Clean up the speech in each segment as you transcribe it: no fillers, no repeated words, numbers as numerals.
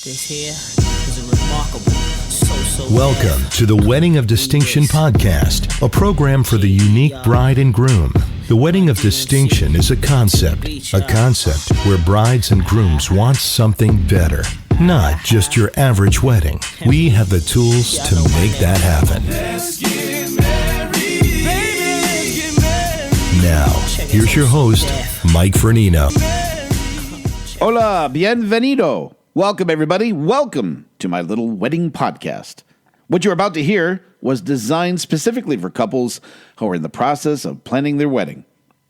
This here is a remarkable, Welcome to the Wedding of Distinction podcast, a program for the unique bride and groom. The Wedding of Distinction is a concept where brides and grooms want something better. Not just your average wedding. We have the tools to make that happen. Now, here's your host, Mike Fernino. Hola, bienvenido. Welcome, everybody. Welcome to my little wedding podcast. What you're about to hear was designed specifically for couples who are in the process of planning their wedding.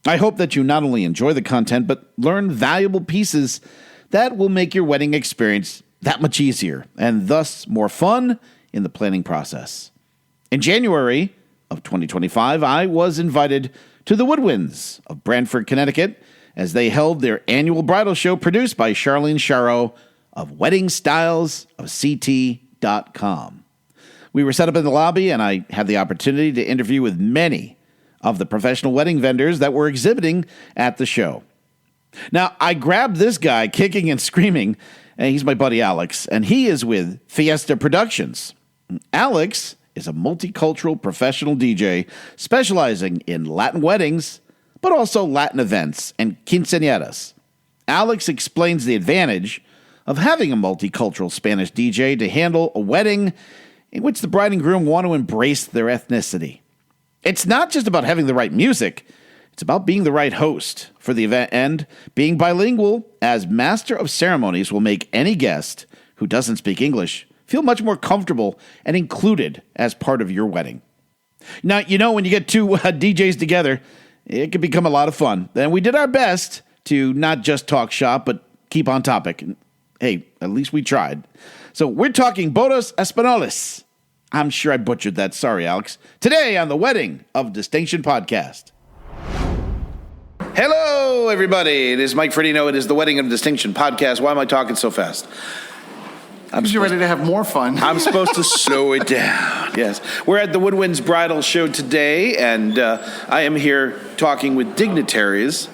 I hope that you not only enjoy the content, but learn valuable pieces that will make your wedding experience that much easier and thus more fun in the planning process. In January of 2025, I was invited to the Woodwinds of Branford, Connecticut, as they held their annual bridal show produced by Charlene Charo of WeddingStylesOfCT.com. We were set up in the lobby, and I had the opportunity to interview with many of the professional wedding vendors that were exhibiting at the show. Now, I grabbed this guy kicking and screaming, and he's my buddy Alex, and he is with Fiesta Productions. Alex is a multicultural professional DJ specializing in Latin weddings, but also Latin events and quinceañeras. Alex explains the advantage of having a multicultural Spanish DJ to handle a wedding in which the bride and groom want to embrace their ethnicity. It's not just about having the right music, it's about being the right host for the event, and being bilingual as master of ceremonies will make any guest who doesn't speak English feel much more comfortable and included as part of your wedding. Now, you know, when you get two DJs together, it can become a lot of fun. And we did our best to not just talk shop, but keep on topic. Hey, at least we tried. So we're talking bodos españoles. I'm sure I butchered that. Sorry, Alex. Today on the Wedding of Distinction podcast. Hello, everybody. It is Mike Fernino. It is the Wedding of Distinction podcast. Why am I talking so fast? Because you're ready to have more fun. I'm supposed to slow it down. Yes. We're at the Woodwinds Bridal Show today, and I am here talking with dignitaries,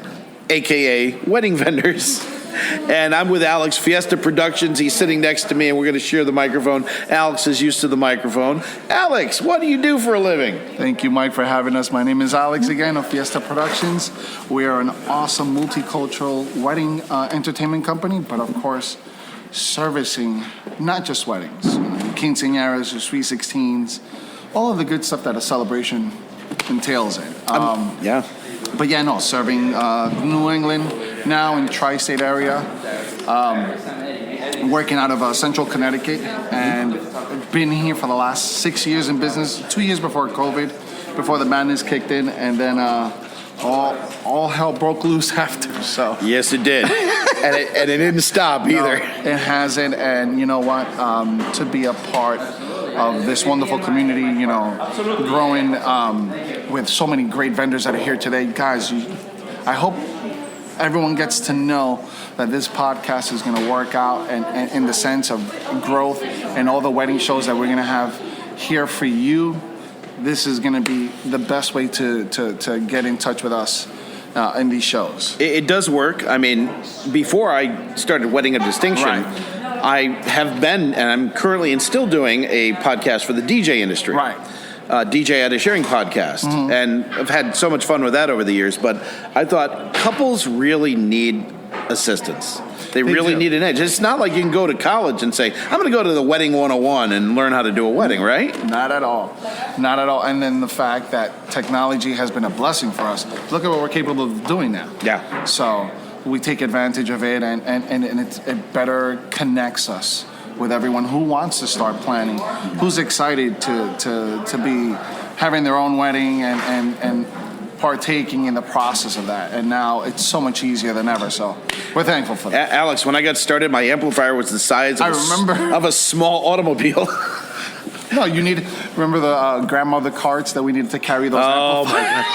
a.k.a. wedding vendors. And I'm with Alex, Fiesta Productions. He's sitting next to me, and we're going to share the microphone. Alex is used to the microphone. Alex, what do you do for a living? Thank you, Mike, for having us. My name is Alex again of Fiesta Productions. We are an awesome multicultural wedding entertainment company, but of course, servicing not just weddings, quinceañeras, sweet 16s, all of the good stuff that a celebration entails in. Yeah. But yeah, no, serving New England now in tri-state area, working out of Central Connecticut, and been here for the last 6 years in business, 2 years before COVID, before the madness kicked in, and then all hell broke loose after. So yes, it did. and it didn't stop either. No, it hasn't, and you know what? To be a part of this wonderful community, you know, growing with so many great vendors that are here today. Guys, I hope everyone gets to know that this podcast is going to work out and in the sense of growth and all the wedding shows that we're going to have here for you. This is going to be the best way to get in touch with us in these shows. It does work. I mean, before I started Wedding of Distinction, right, I have been, and I'm currently and still doing a podcast for the DJ industry. Right. DJ at a Sharing podcast. Mm-hmm. And I've had so much fun with that over the years. But I thought couples really need assistance. They really need an edge. It's not like you can go to college and say, I'm going to go to the Wedding 101 and learn how to do a wedding, right? Not at all. Not at all. And then the fact that technology has been a blessing for us. Look at what we're capable of doing now. Yeah. So we take advantage of it, and it better connects us with everyone who wants to start planning, who's excited to be having their own wedding and partaking in the process of that. And now it's so much easier than ever. So we're thankful for that. Alex, when I got started, my amplifier was the size of a small automobile. No, remember the grandmother carts that we needed to carry those amplifiers? Oh, my God.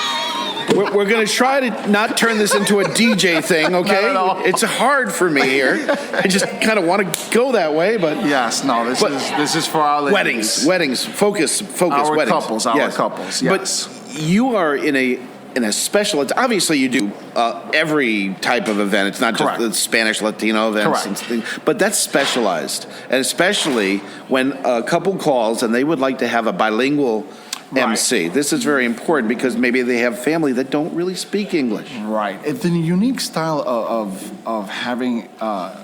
We're going to try to not turn this into a DJ thing, okay? It's hard for me here. I just kind of want to go that way, but yes, no. This is for our ladies. Weddings. Focus. Our weddings. Couples. Yes. But you are in a in a special, it's obviously you do every type of event. It's not just Correct. the Spanish Latino events, Correct. and things, but that's specialized, and especially when a couple calls and they would like to have a bilingual MC. This is very important because maybe they have family that don't really speak English. Right. It's the unique style of having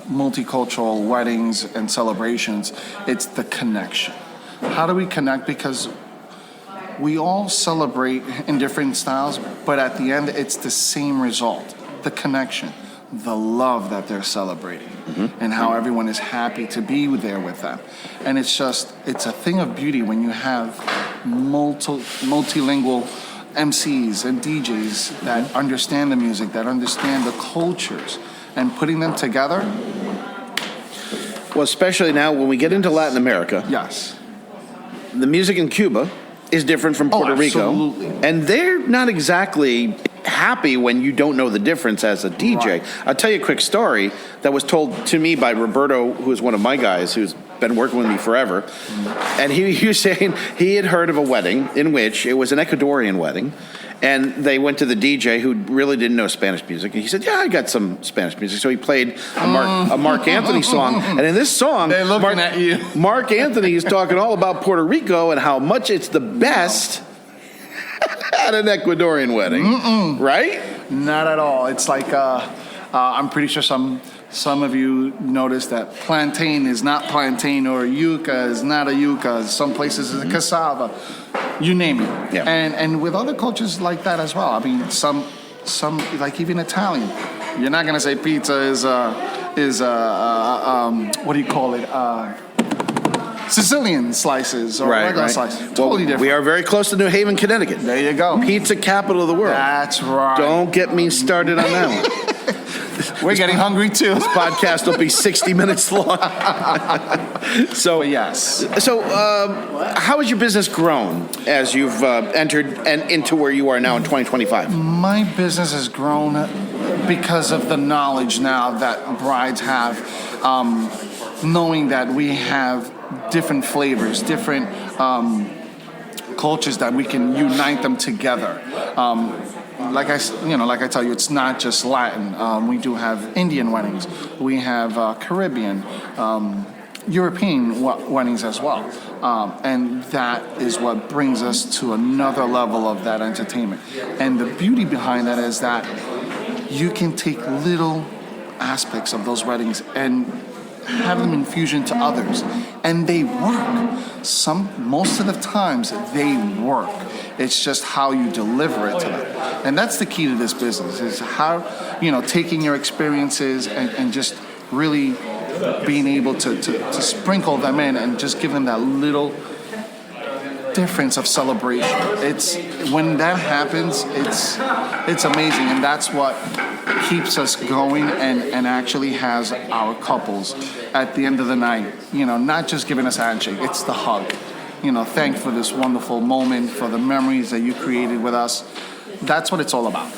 multicultural weddings and celebrations. It's the connection. How do we connect? Because we all celebrate in different styles, but at the end, it's the same result. The connection, the love that they're celebrating, and how everyone is happy to be there with them. And it's a thing of beauty when you have multilingual MCs and DJs that understand the music, that understand the cultures, and putting them together. Well, especially now when we get into Latin America, Yes. the music in Cuba is different from Puerto Rico. Absolutely. And they're not exactly happy when you don't know the difference as a DJ. Right. I'll tell you a quick story that was told to me by Roberto, who is one of my guys who's been working with me forever. And he was saying he had heard of a wedding in which it was an Ecuadorian wedding. And they went to the DJ who really didn't know Spanish music. And he said, yeah, I got some Spanish music. So he played a Mark Anthony song. And in this song, They're looking at you. Mark Anthony is talking all about Puerto Rico and how much it's the best at an Ecuadorian wedding. Right? Not at all. It's like I'm pretty sure some of you noticed that plantain is not plantain, or yuca is not a yuca. Some places it's a cassava. You name it. Yeah. And with other cultures like that as well. I mean, some like even Italian. You're not gonna say pizza is what do you call it? Sicilian slices or regular slices. Totally different. We are very close to New Haven, Connecticut. There you go. Pizza capital of the world. That's right. Don't get me started on that one. We're getting hungry too. This podcast will be 60 minutes long. So But yes. So how has your business grown as you've entered and into where you are now in 2025? My business has grown because of the knowledge now that brides have, knowing that we have different flavors, different cultures that we can unite them together. Like I tell you, it's not just Latin. We do have Indian weddings. We have Caribbean, European weddings as well. And that is what brings us to another level of that entertainment. And the beauty behind that is that you can take little aspects of those weddings and have them in fusion to others, and they work. Most of the times they work. It's just how you deliver it to them, and that's the key to this business. Is how taking your experiences and just really being able to sprinkle them in and just give them that little difference of celebration. It's when that happens, it's amazing, and that's what keeps us going and actually has our couples at the end of the night, not just giving us a handshake, it's the hug. Thank for this wonderful moment, for the memories that you created with us. That's what it's all about,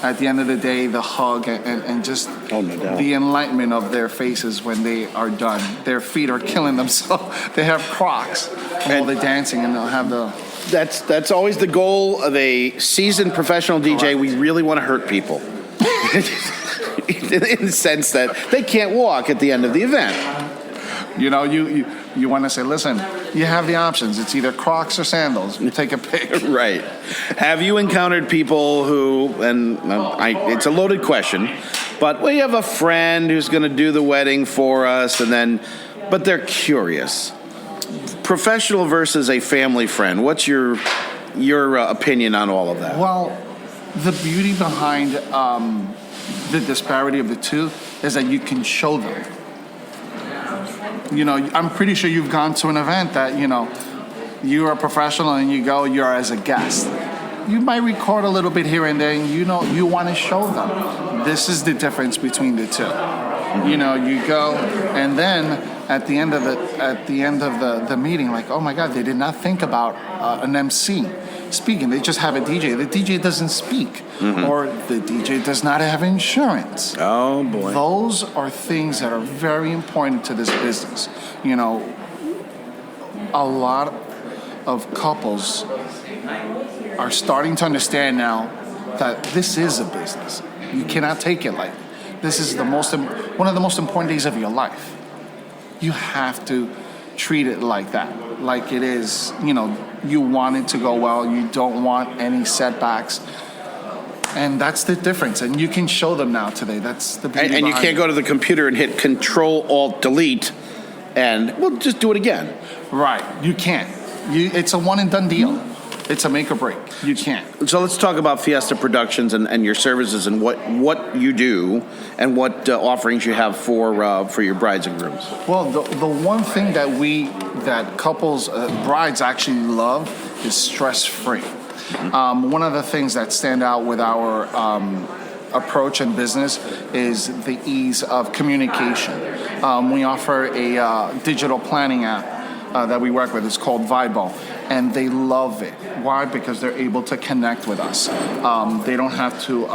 At the end of the day, the hug and just no doubt. the enlightenment of their faces when they are done. Their feet are killing them, so they have Crocs while they're dancing, and they'll have the... That's always the goal of a seasoned professional DJ. Correct. We really want to hurt people. In the sense that they can't walk at the end of the event. You want to say, listen, you have the options. It's either Crocs or sandals. You take a pick. Right. Have you encountered people who, and it's a loaded question, but we have a friend who's going to do the wedding for us, but they're curious. Professional versus a family friend. What's your opinion on all of that? Well, the beauty behind the disparity of the two is that you can show them. I'm pretty sure you've gone to an event that, you're a professional and you're as a guest. You might record a little bit here and there, and you want to show them. This is the difference between the two. You go, and then at the end of the meeting, like, oh my God, they did not think about an MC speaking. They just have a DJ. The DJ doesn't speak, or the DJ does not have insurance. Oh boy. Those are things that are very important to this business. A lot of couples are starting to understand now that this is a business. You cannot take it like this is one of the most important days of your life. You have to treat it like that, like it is. You want it to go well. You don't want any setbacks. And that's the difference. And you can show them now today. That's the beauty. And you can't go to the computer and hit Control-Alt-Delete and, well, just do it again. Right. You can't. It's a one and done deal. It's a make or break. You can't. So let's talk about Fiesta Productions and your services and what you do and what offerings you have for your brides and grooms. Well, the one thing that couples, brides actually love is stress-free. One of the things that stand out with our approach in business is the ease of communication. We offer a digital planning app that we work with. It's called Vibo, and they love it. Why? Because they're able to connect with us. They don't have to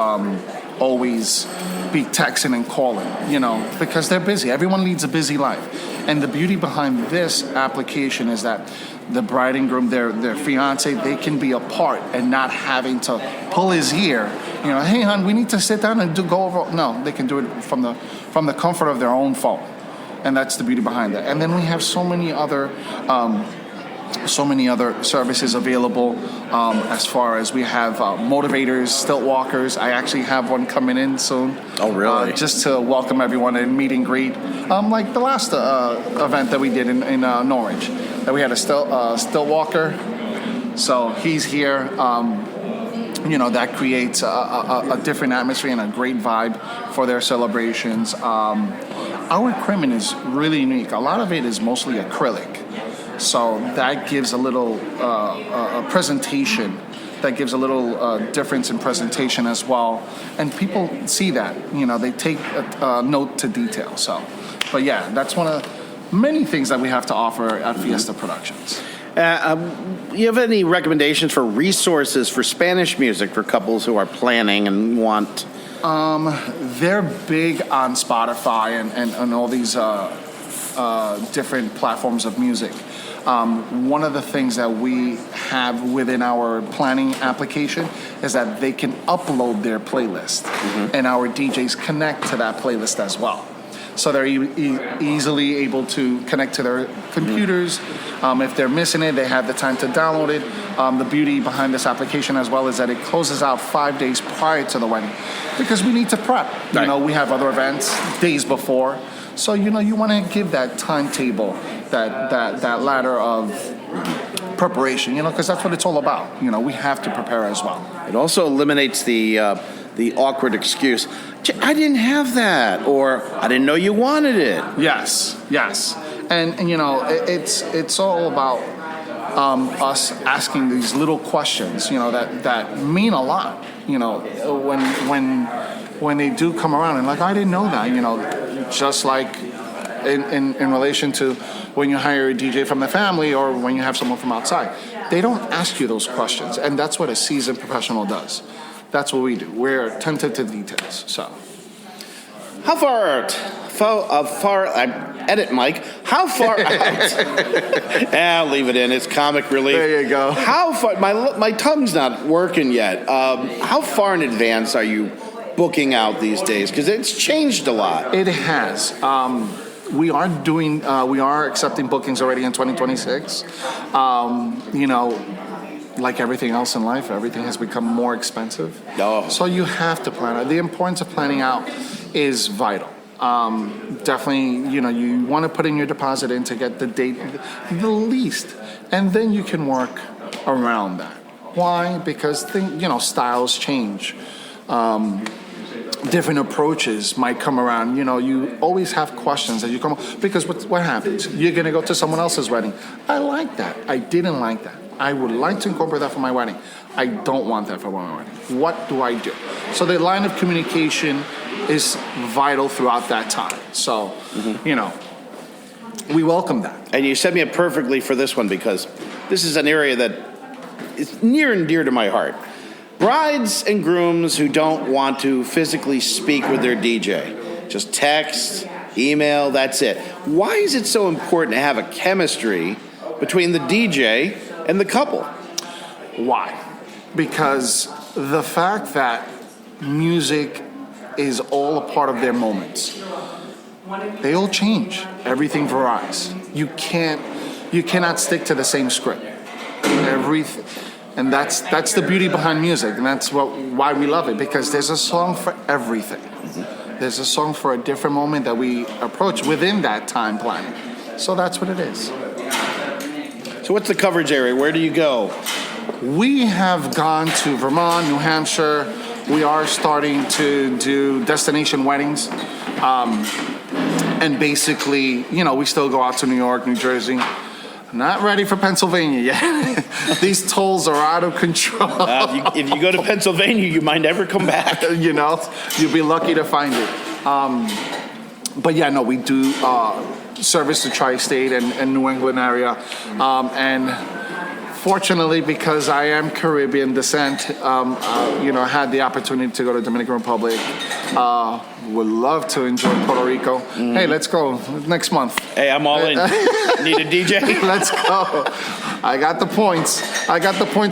always be texting and calling, because they're busy. Everyone leads a busy life. And the beauty behind this application is that the bride and groom, their fiance, they can be apart and not having to pull his ear. Hey, hon, we need to sit down and go over. No, they can do it from the comfort of their own phone. And that's the beauty behind it. And then we have so many other services available as far as we have motivators, stilt walkers. I actually have one coming in soon. Oh, really? Just to welcome everyone and meet and greet. Like the last event that we did in Norwich, that we had a stilt walker. So he's here. That creates a different atmosphere and a great vibe for their celebrations. Our equipment is really unique. A lot of it is mostly acrylic. So that gives a little presentation. That gives a little difference in presentation as well. And people see that. They take a note to detail. But yeah, that's one of many things that we have to offer at Fiesta Productions. You have any recommendations for resources for Spanish music for couples who are planning and want? They're big on Spotify and all these different platforms of music. One of the things that we have within our planning application is that they can upload their playlist, and our DJs connect to that playlist as well. So they're easily able to connect to their computers. If they're missing it, they have the time to download it. The beauty behind this application as well is that it closes out 5 days prior to the wedding, because we need to prep. Right. We have other events days before. So, you want to give that timetable, that ladder of preparation, because that's what it's all about. We have to prepare as well. It also eliminates the awkward excuse, I didn't have that, or I didn't know you wanted it. Yes. And it's all about us asking these little questions, that mean a lot, when they do come around and I didn't know that, just like in relation to when you hire a DJ from the family or when you have someone from outside. They don't ask you those questions, and that's what a seasoned professional does. That's what we do. We're attentive to details. So, how far out? Edit, Mike. How far out? Leave it in. It's comic relief. There you go. How far? My tongue's not working yet. How far in advance are you booking out these days? Because it's changed a lot. It has. We are accepting bookings already in 2026. Like everything else in life, everything has become more expensive. Oh. So you have to plan out. The importance of planning out is vital. Definitely, you want to put in your deposit in to get the date the least, and then you can work around that. Why? Because styles change. Different approaches might come around. You always have questions as you come up, because what happens? You're going to go to someone else's wedding. I like that. I didn't like that. I would like to incorporate that for my wedding. I don't want that for my wedding. What do I do? So the line of communication is vital throughout that time. So, we welcome that. And you set me up perfectly for this one, because this is an area that is near and dear to my heart. Brides and grooms who don't want to physically speak with their DJ. Just text, email, that's it. Why is it so important to have a chemistry between the DJ and the couple. Why? Because the fact that music is all a part of their moments. They all change. Everything varies. You cannot stick to the same script. And that's the beauty behind music, and that's why we love it, because there's a song for everything. Mm-hmm. There's a song for a different moment that we approach within that time planning. So that's what it is. So what's the coverage area? Where do you go? We have gone to Vermont, New Hampshire. We are starting to do destination weddings. And basically, we still go out to New York, New Jersey. Not ready for Pennsylvania yet. These tolls are out of control. If you go to Pennsylvania, you might never come back. You'll be lucky to find it. But yeah, no, we do service the tri-state and New England area. And fortunately, because I am Caribbean descent, had the opportunity to go to Dominican Republic. Would love to enjoy Puerto Rico. Mm. Hey, let's go next month. Hey, I'm all in. Need a DJ? Let's go. I got the points.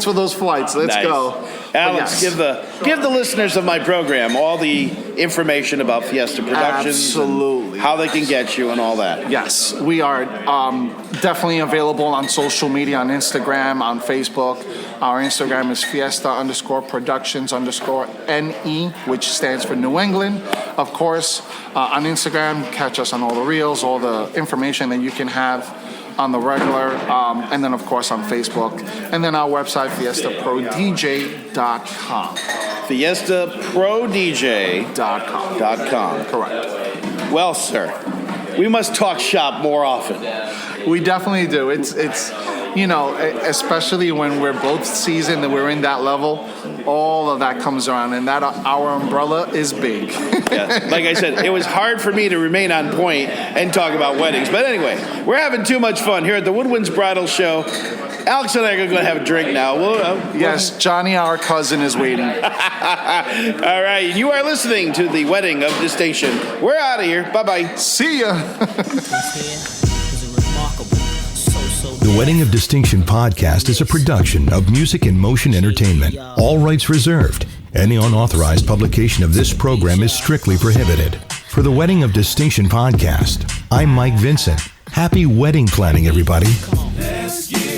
For those flights. Let's go. Alex, yes. give the listeners of my program all the information about Fiesta Productions. Absolutely. How they can get you and all that. Yes, we are definitely available on social media, on Instagram, on Facebook. Our Instagram is Fiesta_Productions_NE, which stands for New England. Of course, on Instagram, catch us on all the reels, all the information that you can have on the regular, and then of course on Facebook, and then our website, fiestaprodj.com. fiestaprodj.com. Correct. Well, sir, we must talk shop more often. We definitely do. It's especially when we're both seasoned and we're in that level, all of that comes around, and that our umbrella is big. Yeah, like I said, it was hard for me to remain on point and talk about weddings. But anyway, we're having too much fun here at the Woodwinds Bridal Show. Alex and I are going to have a drink now. Yes, Johnny, our cousin, is waiting. All right, you are listening to the Wedding of Distinction. We're out of here. Bye-bye. See ya. The Wedding of Distinction podcast is a production of Music in Motion Entertainment. All rights reserved. Any unauthorized publication of this program is strictly prohibited. For the Wedding of Distinction podcast, I'm Mike Vincent. Happy wedding planning, everybody. Let's get